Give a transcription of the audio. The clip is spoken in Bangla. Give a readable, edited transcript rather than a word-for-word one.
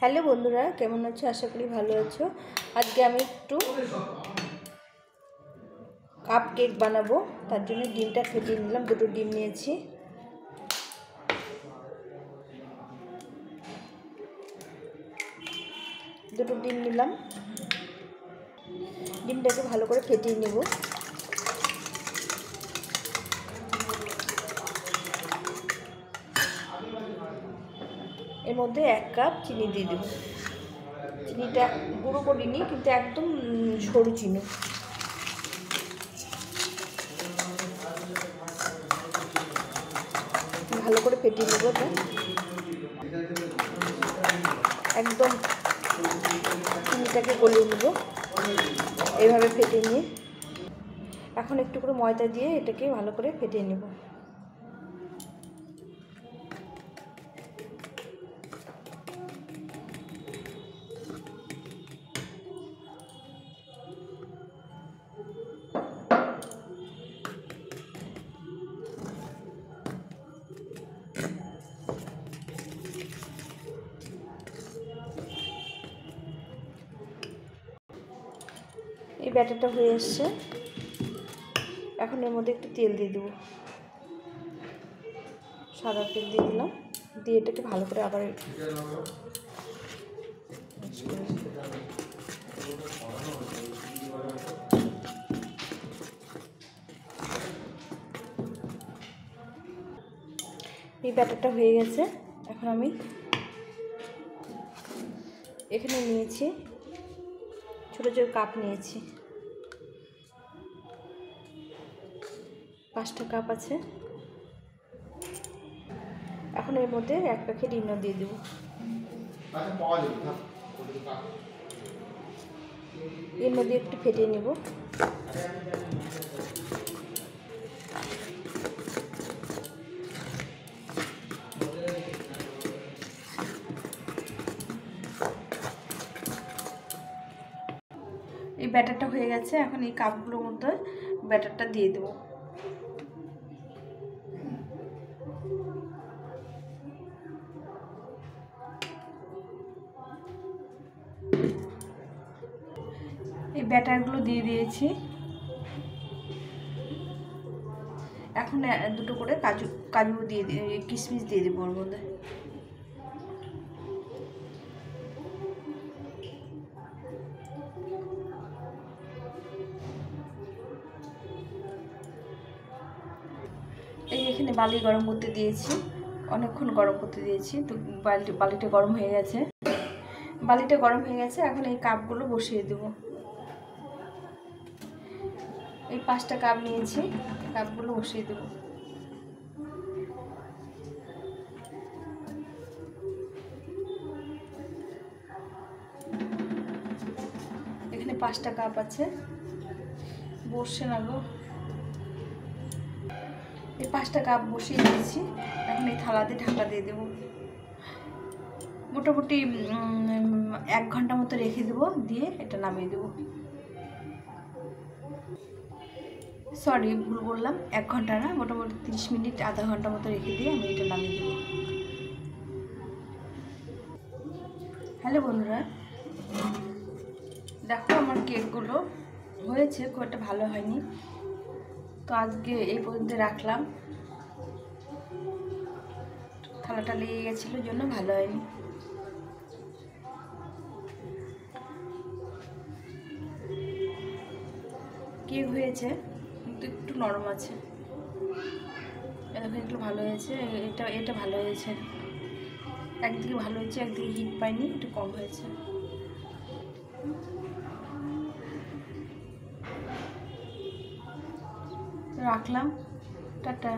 হ্যালো বন্ধুরা, কেমন আছো? আশা করি ভালো আছো। আজকে আমি একটু কাপ কেক বানাবো। তার জন্য ডিমটা ফেটিয়ে নিলাম। দুটো ডিম নিয়েছি। দুটো ডিম নিলাম। ডিমটাকে ভালো করে ফেটিয়ে নেব। এর মধ্যে 1 কাপ চিনি দিয়ে দেব। চিনিটা গুঁড়ো করিনি, কিন্তু একদম সরু চিনি। ভালো করে ফেটিয়ে নেব। একদম চিনিটাকে গলিয়ে নেব এইভাবে ফেটিয়ে নিয়ে। এখন একটু করে ময়দা দিয়ে এটাকে ভালো করে ফেটিয়ে নেব। এই ব্যাটারটা হয়ে এসছে। এখন এর মধ্যে একটু তেল দিয়ে দেবো। সাদা তেল দিয়ে দিলাম। দিয়ে এটাকে ভালো করে আবার এই ব্যাটারটা হয়ে গেছে। এখন আমি এখানে নিয়েছি ছোটো ছোটো কাপ নিয়েছি। 5টা কাপ আছে। এখন এর মধ্যে 1 প্যাকেট ইনো দিয়ে দেবো। ইনো দিয়ে একটু ফেটিয়ে নেব। এই ব্যাটারটা হয়ে গেছে। এখন এই কাপগুলোর মধ্যে ব্যাটারটা দিয়ে দেব। এই ব্যাটারগুলো দিয়ে দিয়েছি। এখন দুটো করে কাজু দিয়ে কিশমিশ দিয়ে দেবো ওর মধ্যে। এই এখানে বালি গরম করতে দিয়েছি। অনেকক্ষণ গরম করতে দিয়েছি। তো বালিটা গরম হয়ে গেছে। বালিটা গরম হয়ে গেছে। এখন এই কাপগুলো বসিয়ে দেবো। এই 5টা কাপ নিয়েছি। কাপগুলো বসিয়ে দেবো। এখানে 5টা কাপ আছে। বসছে না গো। এই 5টা কাপ বসিয়ে দিয়েছি। এখন এই থালাতে ঢাকা দিয়ে দেবো। মোটামুটি 1 ঘন্টা মতো রেখে দেবো। দিয়ে এটা নামিয়ে দেবো। সরি, ভুল বললাম। 1 ঘন্টা না, মোটামুটি 30 মিনিট, আধা ঘন্টা মতো রেখে দিয়ে আমি এটা নামিয়ে দেবো। হ্যালো বন্ধুরা, দেখো আমার কেকগুলো হয়েছে, খুব একটা ভালো হয়নি। তো আজকে এই পর্যন্ত রাখলাম। থালাটা লেগে গেছিলো জন্য ভালো হয়নি। কেক হয়েছে কিন্তু একটু নরম আছে। দেখো একটু ভালো হয়েছে। এটা ভালো হয়েছে। একদিকে ভালো হয়েছে, একদিকে হিট পাইনি, একটু কম হয়েছে। রাখলাম। টাটা।